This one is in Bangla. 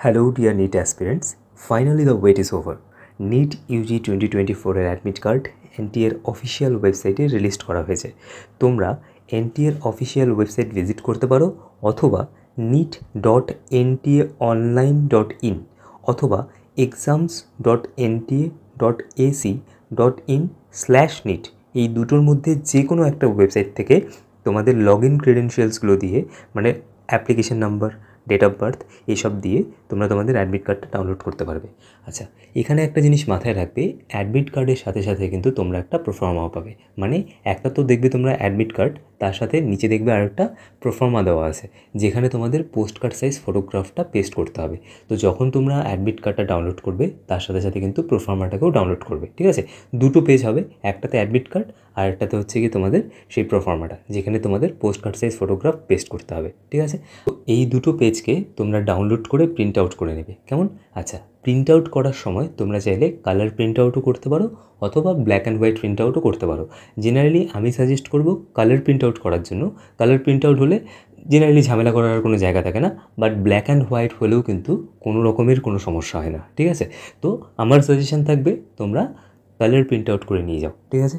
Hello dear NEET aspirants, finally the wait is over. NEET UG 2024 এর অ্যাডমিট কার্ড এনটিএর অফিসিয়াল ওয়েবসাইটে রিলিজ করা হয়েছে। তোমরা এনটিএর অফিসিয়াল ওয়েবসাইট ভিজিট করতে পারো অথবা neet.ntaonline.in অথবা exams.nta.ac.in/NEET এই দুটোর মধ্যে যে কোনো একটা ওয়েবসাইট থেকে তোমাদের লগ ইন ক্রেডেনশিয়ালসগুলো দিয়ে মানে application number, date of birth এইসব দিয়ে তোমরা তোমাদের অ্যাডমিট কার্ডটা ডাউনলোড করতে পারবে। আচ্ছা, এখানে একটা জিনিস মাথায় রাখবে, অ্যাডমিট কার্ডের সাথে সাথে কিন্তু তোমরা একটা প্রোফর্মাও পাবে। মানে একটা তো দেখবে তোমরা অ্যাডমিট কার্ড, তার সাথে নিচে দেখবে আরেকটা প্রোফর্মা দেওয়া আছে যেখানে তোমাদের পোস্ট কার্ড সাইজ ফটোগ্রাফটা পেস্ট করতে হবে। তো যখন তোমরা অ্যাডমিট কার্ডটা ডাউনলোড করবে তার সাথে সাথে কিন্তু প্রোফর্মাটাকেও ডাউনলোড করবে, ঠিক আছে? দুটো পেজ হবে, একটাতে অ্যাডমিট কার্ড আর একটাতে হচ্ছে কি তোমাদের সেই প্রোফর্মাটা যেখানে তোমাদের post card size photograph paste করতে হবে, ঠিক আছে? তো এই দুটো পেজকে তোমরা ডাউনলোড করে প্রিন্ট আউট করে নেবে, কেমন? আচ্ছা, প্রিন্ট আউট করার সময় তোমরা চাইলে কালার প্রিন্ট আউটও করতে পারো অথবা ব্ল্যাক অ্যান্ড হোয়াইট প্রিন্ট আউটও করতে পারো। জেনারেলি আমি সাজেস্ট করব কালার প্রিন্ট আউট করার জন্য। কালার প্রিন্ট আউট হলে জেনারেলি ঝামেলা করার কোনো জায়গা থাকে না, বাট ব্ল্যাক অ্যান্ড হোয়াইট হলেও কিন্তু কোনো রকমের কোনো সমস্যা হয় না, ঠিক আছে? তো আমার সাজেশন থাকবে তোমরা কালার প্রিন্ট আউট করে নিয়ে যাও, ঠিক আছে?